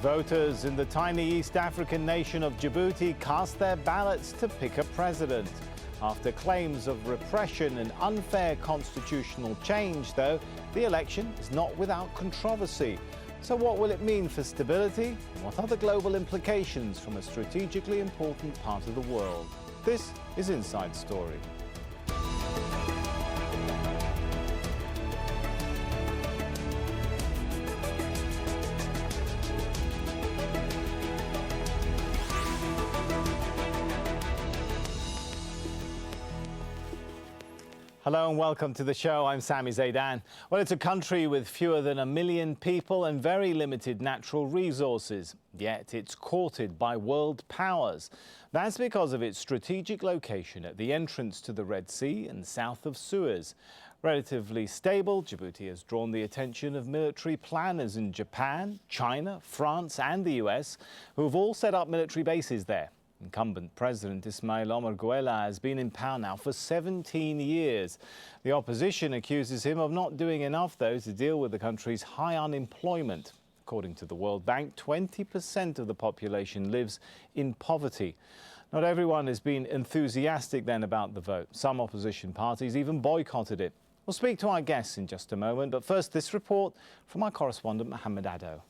Voters in the tiny East African nation of Djibouti cast their ballots to pick a president. After claims of repression and unfair constitutional change, though, the election is not without controversy. So what will it mean for stability? And what are the global implications from a strategically important part of the world? This is Inside Story. Hello and welcome to the show. I'm Sami Zaidan. Well, it's a country with fewer than 1 million people and very limited natural resources. Yet it's courted by world powers. That's because of its strategic location at the entrance to the Red Sea and south of Suez. Relatively stable, Djibouti has drawn the attention of military planners in Japan, China, France and the US, who have all set up military bases there. Incumbent President Ismail Omar Guelleh has been in power now for 17 years. The opposition accuses him of not doing enough, though, to deal with the country's high unemployment. According to the World Bank, 20% of the population lives in poverty. Not everyone has been enthusiastic then about the vote. Some opposition parties even boycotted it. We'll speak to our guests in just a moment, but first this report from our correspondent Mohammed Addo.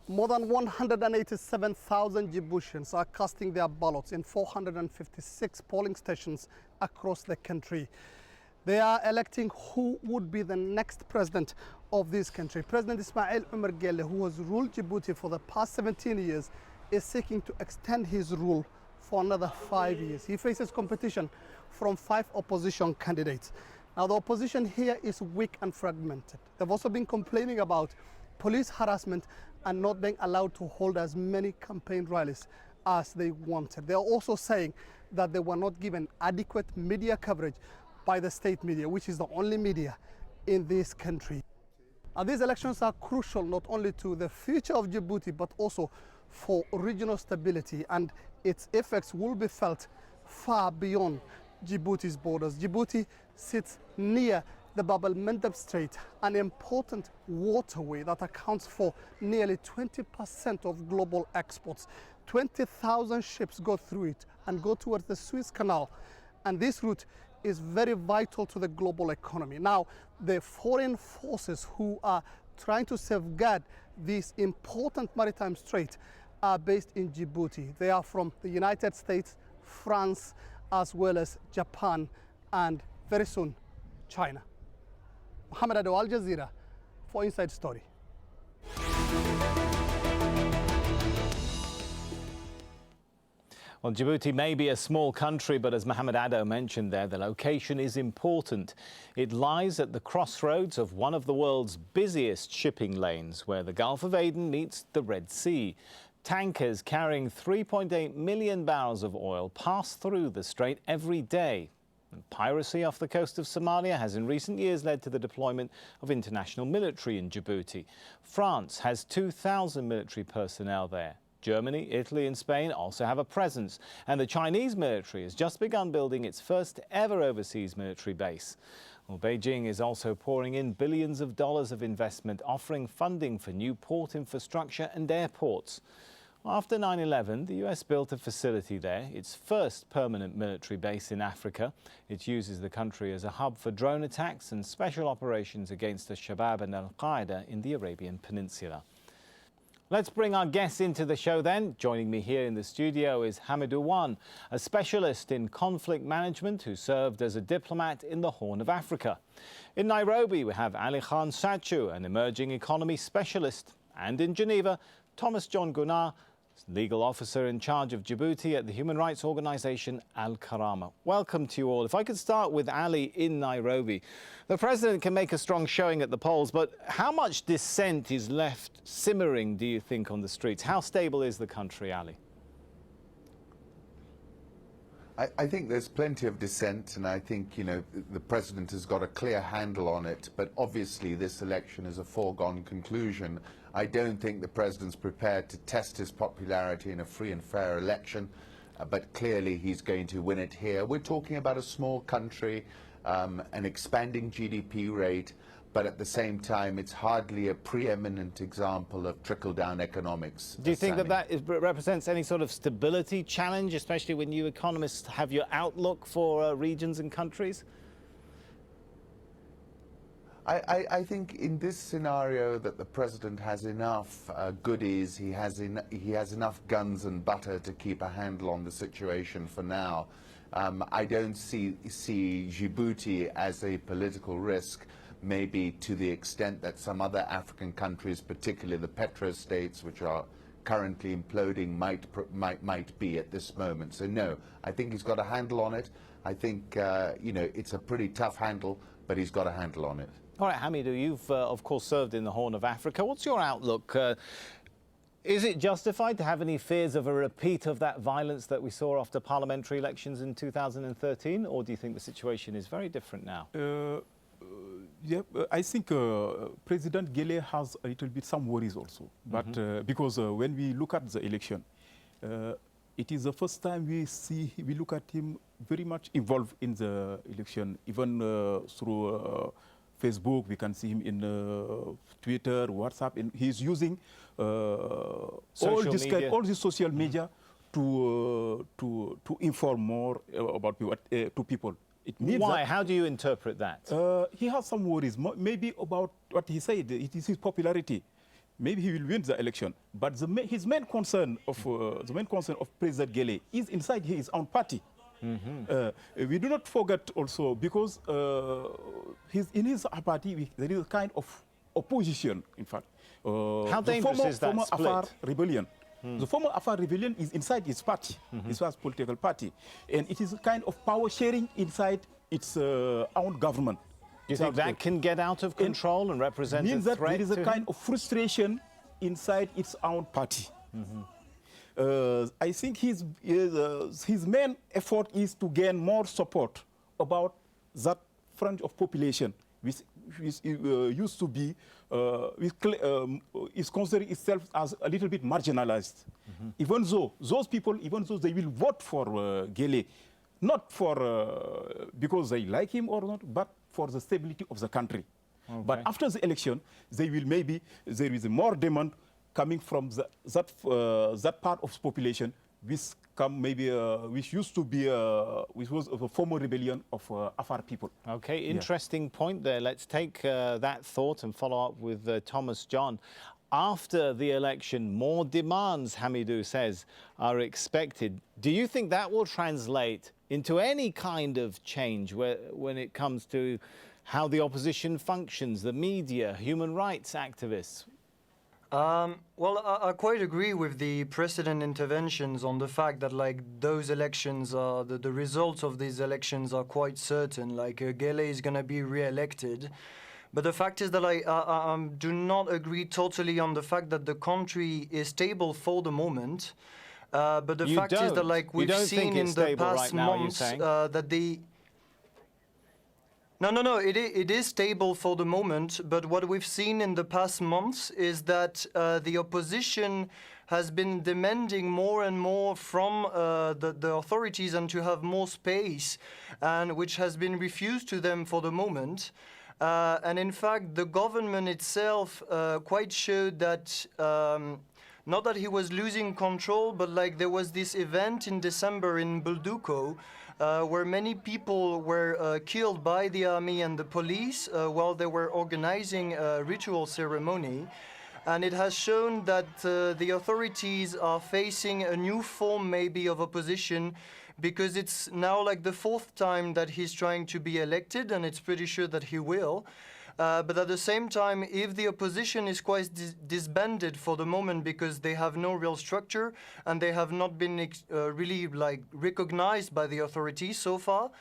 More than 187,000 Djiboutians are casting their ballots in 456 polling stations across the country. They are electing who would be the next president of this country. President Ismail Omar Guelleh, who has ruled Djibouti for the past 17 years, is seeking to extend his rule for another 5 years. He faces competition from 5 opposition candidates. Now, the opposition here is weak and fragmented. They've also been complaining about police harassment and not being allowed to hold as many campaign rallies as they wanted. They are also saying that they were not given adequate media coverage by the state media, which is the only media in this country. Now, these elections are crucial not only to the future of Djibouti, but also for regional stability, and its effects will be felt far beyond Djibouti's borders. Djibouti sits near the Bab el-Mandeb Strait, an important waterway that accounts for nearly 20% of global exports. 20,000 ships go through it and go towards the Suez Canal, and this route is very vital to the global economy. Now, the foreign forces who are trying to safeguard this important maritime strait are based in Djibouti. They are from the United States, France, as well as Japan, and very soon, China. Mohammed Addo, Al Jazeera, for Inside Story. Well, Djibouti may be a small country, but as Mohammed Addo mentioned there, the location is important. It lies at the crossroads of one of the world's busiest shipping lanes, where the Gulf of Aden meets the Red Sea. Tankers carrying 3.8 million barrels of oil pass through the strait every day. And piracy off the coast of Somalia has in recent years led to the deployment of international military in Djibouti. France has 2,000 military personnel there. Germany, Italy and Spain also have a presence. And the Chinese military has just begun building its first ever overseas military base. Well, Beijing is also pouring in billions of dollars of investment, offering funding for new port infrastructure and airports. After 9/11, the US built a facility there, its first permanent military base in Africa. It uses the country as a hub for drone attacks and special operations against Al-Shabaab and Al-Qaeda in the Arabian Peninsula. Let's bring our guests into the show then. Joining me here in the studio is Hamidou Wan, a specialist in conflict management who served as a diplomat in the Horn of Africa. In Nairobi, we have Ali Khan Sachu, an emerging economy specialist. And in Geneva, Thomas John Gunnar, legal officer in charge of Djibouti at the human rights organisation Al-Karama. Welcome to you all. If I could start with Ali in Nairobi. The president can make a strong showing at the polls, but how much dissent is left simmering, do you think, on the streets? How stable is the country, Ali? I think there's plenty of dissent, and I think, the president has got a clear handle on it, but obviously this election is a foregone conclusion. I don't think the president's prepared to test his popularity in a free and fair election, but clearly he's going to win it here. We're talking about a small country, an expanding GDP rate, but at the same time, it's hardly a preeminent example of trickle-down economics. Do you think Sami. that represents any sort of stability challenge, especially when you economists have your outlook for regions and countries? I think in this scenario that the president has enough goodies, he has enough guns and butter to keep a handle on the situation for now. I don't see Djibouti as a political risk, maybe to the extent that some other African countries, particularly the petro-states, which are currently imploding, might be at this moment. So no, I think he's got a handle on it. I think it's a pretty tough handle, but he's got a handle on it. All right, Hamidou, you've, of course, served in the Horn of Africa. What's your outlook? Is it justified to have any fears of a repeat of that violence that we saw after parliamentary elections in 2013, or do you think the situation is very different now? Yeah, I think President Guelleh has a little bit some worries also. But because when we look at the election, it is the first time we look at him very much involved in the election, even through Facebook. We can see him in Twitter, WhatsApp, and he's using all these social media to inform more about to people. It means why? How do you interpret that? He has some worries, maybe about what he said. It is his popularity. Maybe he will win the election, but his main concern of President Guelleh is inside his own party. We do not forget also, because in his party there is a kind of opposition. In fact, how dangerous is that split? Afar rebellion. The former Afar rebellion is inside his party, his political party, and it is a kind of power sharing inside its own government. Do you think that can get out of control and represent a threat? Means that there is a kind of frustration inside its own party. I think his main effort is to gain more support about that fringe of population, which used to be, is considering itself as a little bit marginalized. Even though those people, they will vote for Guelleh, not for because they like him or not, but for the stability of the country. Okay. But after the election, there is more demand coming from that part of the population, which used to be, which was a former rebellion of Afar people. Okay, interesting point there. Let's take that thought and follow up with Thomas John. After the election, more demands, Hamidou says, are expected. Do you think that will translate into any kind of change when it comes to how the opposition functions, the media, human rights activists? Well, I quite agree with the precedent interventions on the fact that, like, those elections are, the results of these elections are quite certain. Like, Guelleh is going to be re-elected. But the fact is that I do not agree totally on the fact that the country is stable for the moment. But the fact is that, like, we've seen in the past months that the... No, it is stable for the moment, but what we've seen in the past months is that the opposition has been demanding more and more from the authorities and to have more space, and which has been refused to them for the moment. And in fact, the government itself quite showed that not that he was losing control, but like there was this event in December in Bulduko, where many people were killed by the army and the police while they were organizing a ritual ceremony. And it has shown that the authorities are facing a new form maybe of opposition, because it's now like the fourth time that he's trying to be elected, and it's pretty sure that he will. But at the same time, if the opposition is quite disbanded for the moment because they have no real structure and they have not been really like recognized by the authorities so far,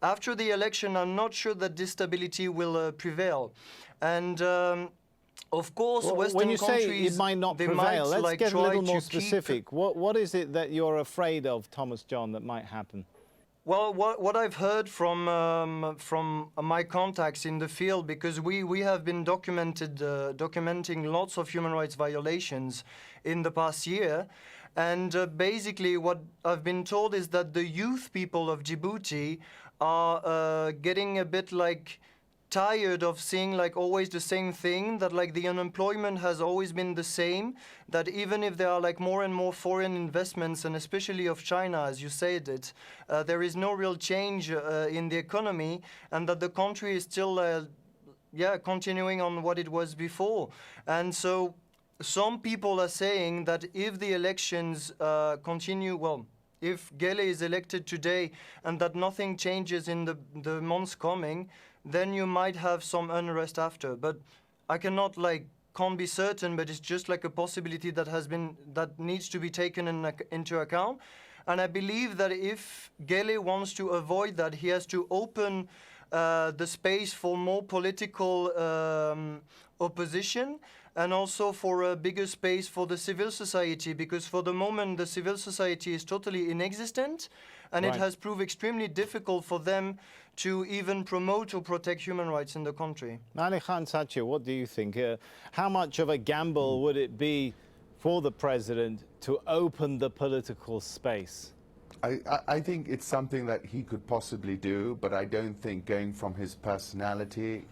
after the election, I'm not sure that this stability will prevail. And of course, Western when you countries, say it might not prevail, let's get a little more specific. What is it that you're afraid of, Thomas John, that might happen? Well, what I've heard from my contacts in the field, because we have been documenting lots of human rights violations in the past year, and basically what I've been told is that the youth people of Djibouti are getting a bit like tired of seeing like always the same thing, that like the unemployment has always been the same, that even if there are like more and more foreign investments, and especially of China, as you said it, there is no real change in the economy, and that the country is still continuing on what it was before. And so some people are saying that if the elections continue, well, if Guelleh is elected today and that nothing changes in the months coming, then you might have some unrest after. But I can't be certain, but it's just like a possibility that needs to be taken into account. And I believe that if Guelleh wants to avoid that, he has to open the space for more political opposition, and also for a bigger space for the civil society, because for the moment the civil society is totally inexistent, and it has proved extremely difficult for them to even promote or protect human rights in the country. Ali Khan Satya, what do you think? How much of a gamble would it be for the president to open the political space? I think it's something that he could possibly do, but I don't think, going from his personality,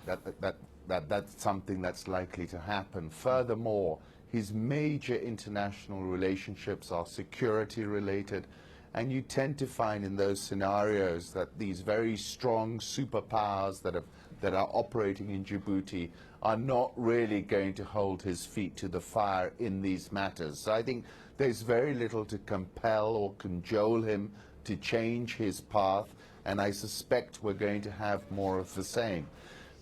that's something that's likely to happen. Furthermore, his major international relationships are security related, and you tend to find in those scenarios that these very strong superpowers that are operating in Djibouti are not really going to hold his feet to the fire in these matters. So I think there's very little to compel or cajole him to change his path, and I suspect we're going to have more of the same.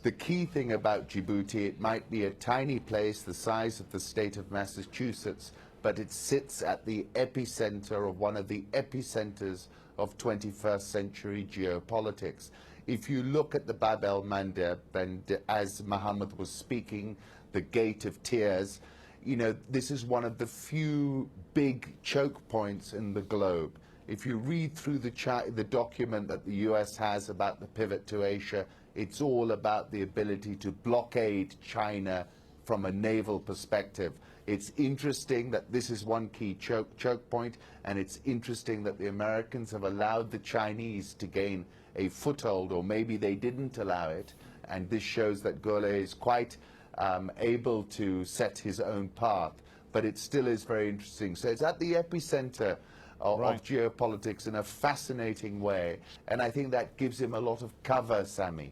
The key thing about Djibouti, it might be a tiny place the size of the state of Massachusetts, but it sits at the epicenter of one of the epicenters of 21st century geopolitics. If you look at the Bab el-Mandeb, and as Mohammed was speaking, the Gate of Tears, you know, this is one of the few big choke points in the globe. If you read through the document that the US has about the pivot to Asia, it's all about the ability to blockade China from a naval perspective. It's interesting that this is one key choke point, and it's interesting that the Americans have allowed the Chinese to gain a foothold, or maybe they didn't allow it, and this shows that Guelleh is quite able to set his own path, but it still is very interesting. So it's at the epicenter of geopolitics in a fascinating way, and I think that gives him a lot of cover, Sammy,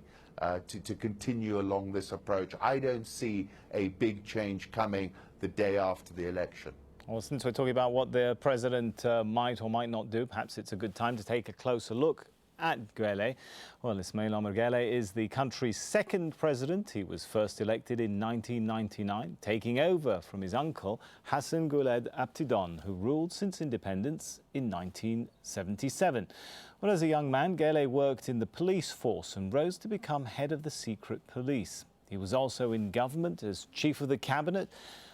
to continue along this approach. I don't see a big change coming the day after the election. Well, since we're talking about what the president might or might not do, perhaps it's a good time to take a closer look at Guelleh. Well, Ismail Omar Guelleh is the country's second president. He was first elected in 1999, taking over from his uncle, Hassan Guled Abtidon, who ruled since independence in 1977. Well, as a young man, Guelleh worked in the police force and rose to become head of the secret police. He was also in government as chief of the cabinet.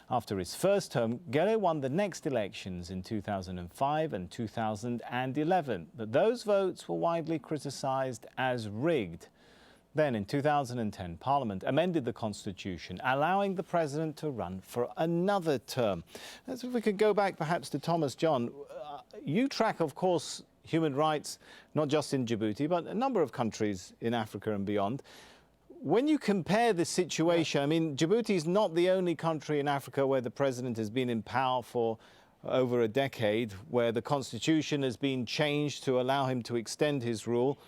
After his first term, Guelleh won the next elections in 2005 and 2011, but those votes were widely criticised as rigged. Then in 2010, Parliament amended the constitution, allowing the president to run for another term. If we could go back perhaps to Thomas John, you track, of course, human rights, not just in Djibouti, but a number of countries in Africa and beyond. When you compare the situation, I mean, Djibouti is not the only country in Africa where the president has been in power for over a decade, where the constitution has been changed to allow him to extend his rule.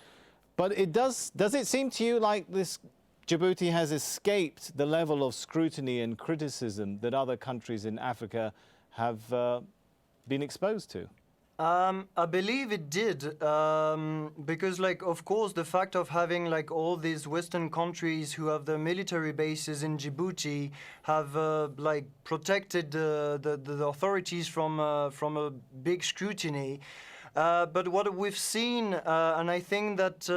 But does it seem to you like this Djibouti has escaped the level of scrutiny and criticism that other countries in Africa have been exposed to? I believe it did, because, like, of course, the fact of having, like, all these Western countries who have their military bases in Djibouti have, like, protected the authorities from a big scrutiny. But what we've seen, and I think that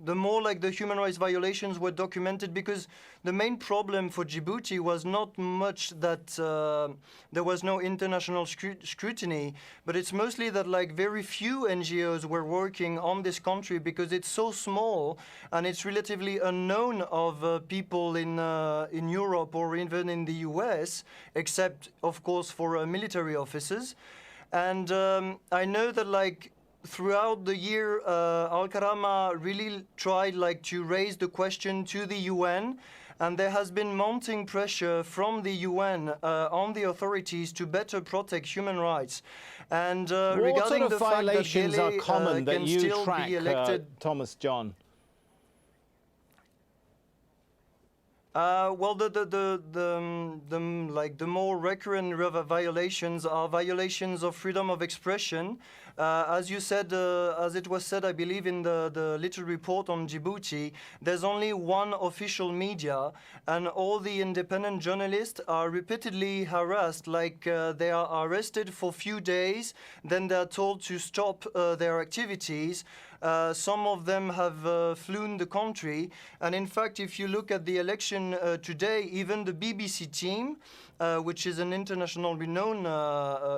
the more like the human rights violations were documented, because the main problem for Djibouti was not much that there was no international scrutiny, but it's mostly that like very few NGOs were working on this country because it's so small and it's relatively unknown of people in Europe or even in the US, except of course for military officers. And I know that like throughout the year, Al-Karama really tried to raise the question to the UN, and there has been mounting pressure from the UN on the authorities to better protect human rights. And what regarding sort of the fact that violations are Guelleh common that can you still track, be elected, Thomas John? Well, the more recurrent violations are violations of freedom of expression. As you said, as it was said, I believe in the little report on Djibouti, there's only one official media, and all the independent journalists are repeatedly harassed. They are arrested for a few days, then they're told to stop their activities. Some of them have flown the country, and in fact, if you look at the election today, even the BBC team, which is an international renowned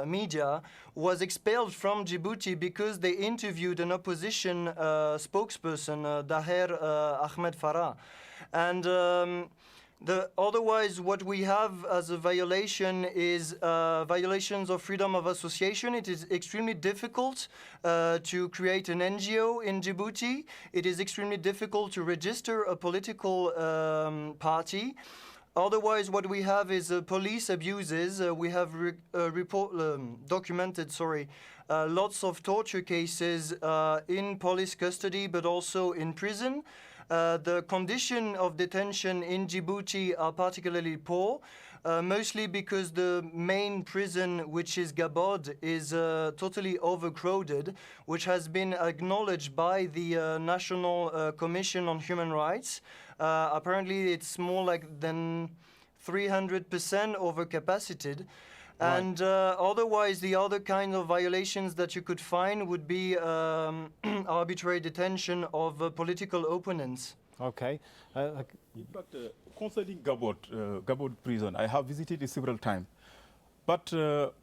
media, was expelled from Djibouti because they interviewed an opposition spokesperson, Daher Ahmed Farah. And otherwise, what we have as a violation is violations of freedom of association. It is extremely difficult to create an NGO in Djibouti. It is extremely difficult to register a political party. Otherwise, what we have is police abuses. We have documented, lots of torture cases in police custody, but also in prison. The condition of detention in Djibouti are particularly poor, mostly because the main prison, which is Gabod, is totally overcrowded, which has been acknowledged by the National Commission on Human Rights. Apparently, it's more than 300% overcapacitated. Right. And otherwise, the other kind of violations that you could find would be arbitrary detention of political opponents. Okay. But concerning Gabon prison, I have visited it several times. But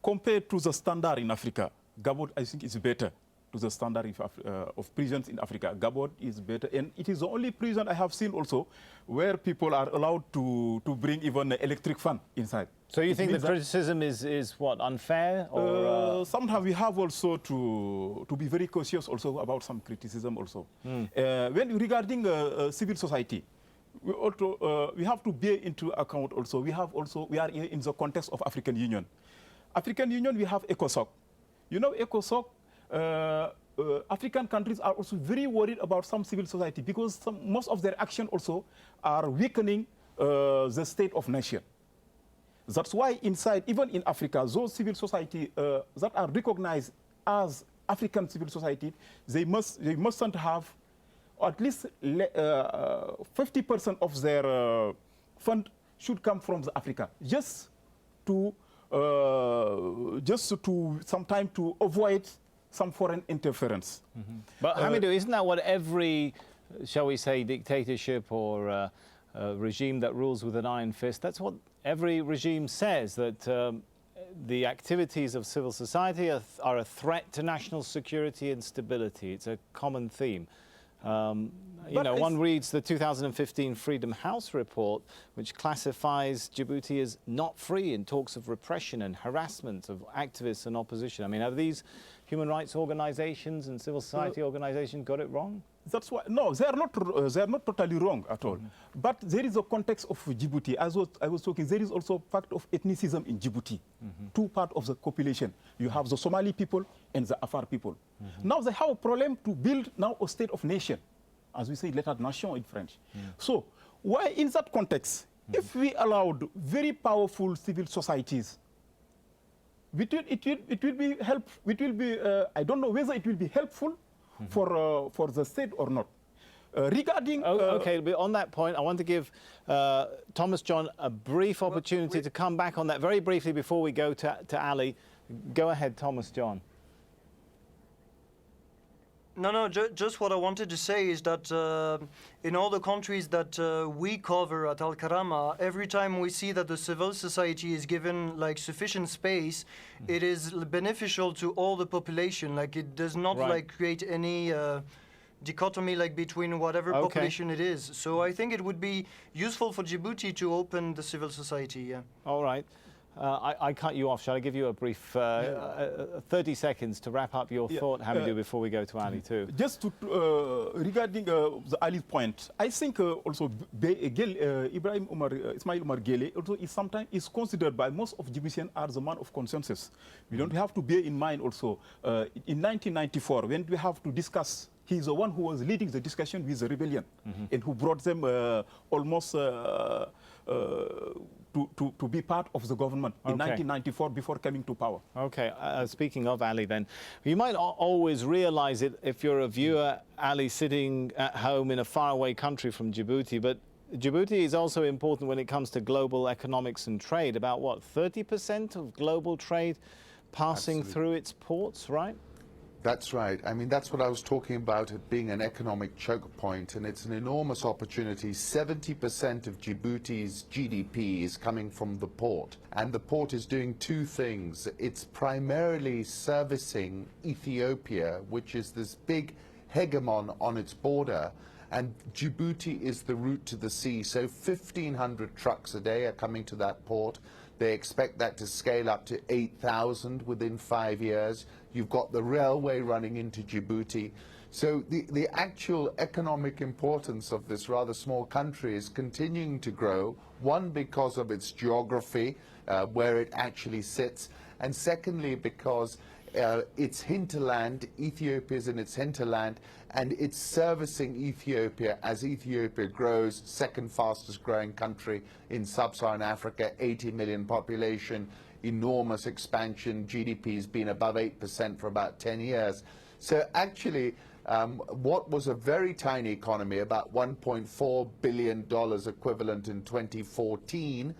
compared to the standard in Africa, Gabon, I think, is better to the standard of prisons in Africa. Gabon is better, and it is the only prison I have seen also where people are allowed to bring even an electric fan inside. So you think the criticism is what, unfair? Or, sometimes we have also to be very cautious also about some criticism also. When regarding civil society, we have to bear into account also. We are in the context of African Union. African Union, we have ECOSOC. You know, ECOSOC. African countries are also very worried about some civil society because most of their action also are weakening the state of nation. That's why inside, even in Africa, those civil society that are recognized as African civil society, they mustn't have at least 50% of their fund should come from the Africa, just to sometime to avoid some foreign interference. But Hamidou, isn't that what every, shall we say, dictatorship or regime that rules with an iron fist, that's what every regime says, that the activities of civil society are a threat to national security and stability. It's a common theme. One reads the 2015 Freedom House report, which classifies Djibouti as not free and talks of repression and harassment of activists and opposition. I mean, have these human rights organizations and civil society organizations got it wrong? That's why, no, they are not totally wrong at all. But there is a context of Djibouti. As I was talking, there is also a fact of ethnicism in Djibouti. Two parts of the population. You have the Somali people and the Afar people. Now they have a problem to build now a state of nation, as we say, l'état nation in French. So why in that context, if we allowed very powerful civil societies, it will be helpful. It will be, I don't know whether it will be helpful for the state or not. Regarding... okay, but on that point, I want to give Thomas John a brief opportunity to come back on that very briefly before we go to Ali. Go ahead, Thomas John. No, just what I wanted to say is that in all the countries that we cover at Al-Karama, every time we see that the civil society is given sufficient space, it is beneficial to all the population. It does not create any dichotomy between whatever population it is. So I think it would be useful for Djibouti to open the civil society. Yeah. All right. I cut you off. Shall I give you a brief 30 seconds to wrap up your thought, Hamidou, before we go to Ali too? Just to, regarding the Ali's point, I think also Ismail Omar Guelleh also is sometimes is considered by most of Djiboutians as a man of consensus. We don't have to bear in mind also in 1994 when we have to discuss. He's the one who was leading the discussion with the rebellion and who brought them almost to be part of the government in 1994 before coming to power. Okay, speaking of Ali then, you might not always realize it if you're a viewer, Ali, sitting at home in a faraway country from Djibouti, but Djibouti is also important when it comes to global economics and trade. About what, 30% of global trade passing through its ports, right? That's right. I mean, that's what I was talking about, it being an economic choke point, and it's an enormous opportunity. 70% of Djibouti's GDP is coming from the port, and the port is doing two things. It's primarily servicing Ethiopia, which is this big hegemon on its border, and Djibouti is the route to the sea. So 1,500 trucks a day are coming to that port. They expect that to scale up to 8,000 within 5 years. You've got the railway running into Djibouti. So the actual economic importance of this rather small country is continuing to grow, one, because of its geography, where it actually sits, and secondly, because it's hinterland, Ethiopia is in its hinterland, and it's servicing Ethiopia as Ethiopia grows, second fastest growing country in sub-Saharan Africa, 80 million population, enormous expansion, GDP has been above 8% for about 10 years. So actually, what was a very tiny economy, about $1.4 billion equivalent in 2014,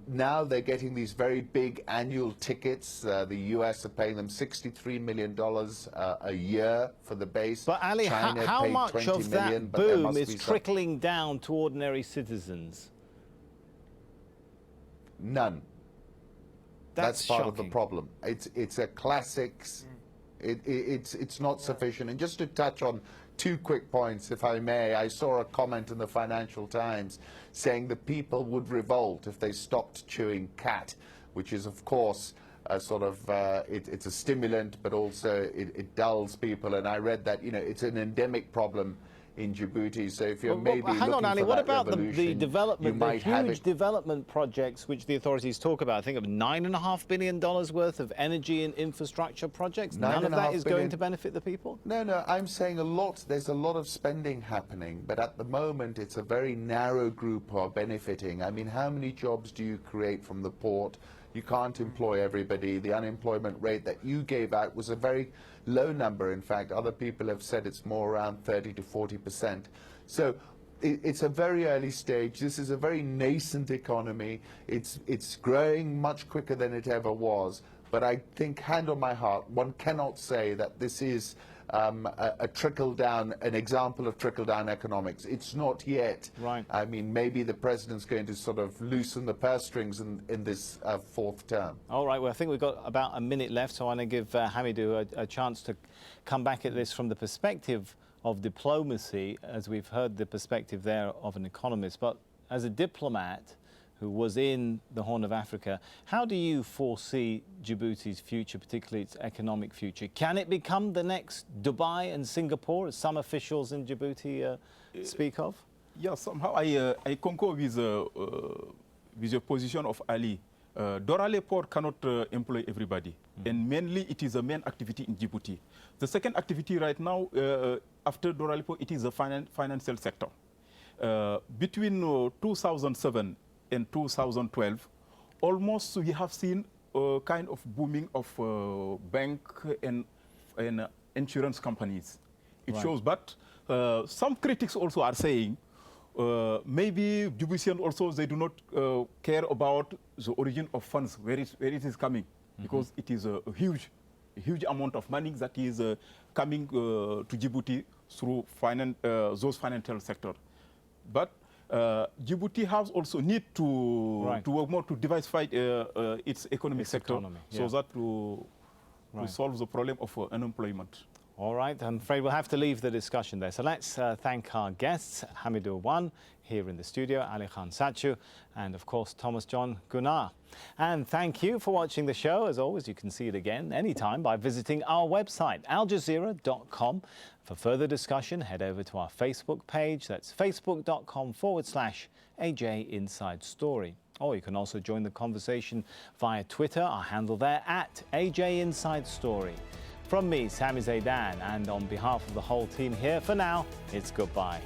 now they're getting these very big annual tickets. The US are paying them $63 million a year for the base. But Ali, China how paid much 20 of that million, but there boom must is be trickling down to ordinary citizens? None. That's part of the shocking. problem. It's a classics. It's not sufficient. And just to touch on two quick points, if I may, I saw a comment in the Financial Times saying the people would revolt if they stopped chewing cat, which is, of course, a sort of it's a stimulant, but also it dulls people. And I read that, you know, it's an endemic problem in Djibouti. So if you're maybe hang on, looking Ali, for what that about the revolution, development, you the might have huge it. development projects which the authorities talk about? I think of $9.5 billion worth of energy and infrastructure projects. None of that is going to benefit the people? No, I'm saying there's a lot of spending happening, but at the moment it's a very narrow group who are benefiting. I mean, how many jobs do you create from the port? You can't employ everybody. The unemployment rate that you gave out was a very low number. In fact, other people have said it's more around 30 to 40%. So it's a very early stage. This is a very nascent economy. It's growing much quicker than it ever was. But I think, hand on my heart, one cannot say that this is a trickle-down, an example of trickle-down economics. It's not yet. Right. I mean, maybe the president's going to sort of loosen the purse strings in this fourth term. All right, well, I think we've got about a minute left, so I want to give Hamidou a chance to come back at this from the perspective of diplomacy, as we've heard the perspective there of an economist. But as a diplomat who was in the Horn of Africa, how do you foresee Djibouti's future, particularly its economic future? Can it become the next Dubai and Singapore, as some officials in Djibouti speak of? Yeah, somehow I concur with your position of Ali. Dorale port cannot employ everybody, and mainly it is a main activity in Djibouti. The second activity right now, after Dorale port, it is the financial sector. Between 2007 and 2012, almost we have seen a kind of booming of bank and insurance companies. It shows, but some critics also are saying maybe Djiboutians also, they do not care about the origin of funds, where it is coming, because it is a huge amount of money that is coming to Djibouti through those financial sector. But Djibouti has also need to work more to diversify its economic sector, so that to solve the problem of unemployment. All right, I'm afraid we'll have to leave the discussion there. So let's thank our guests, Hamidou Wan, here in the studio, Ali Khan Sachu, and of course, Thomas John Gunnar. And thank you for watching the show. As always, you can see it again anytime by visiting our website, aljazeera.com. For further discussion, head over to our Facebook page. That's facebook.com/AJ Inside Story. Or you can also join the conversation via Twitter, our handle there, @AJ Inside Story. From me, Sami Zaidan, and on behalf of the whole team here, for now, it's goodbye.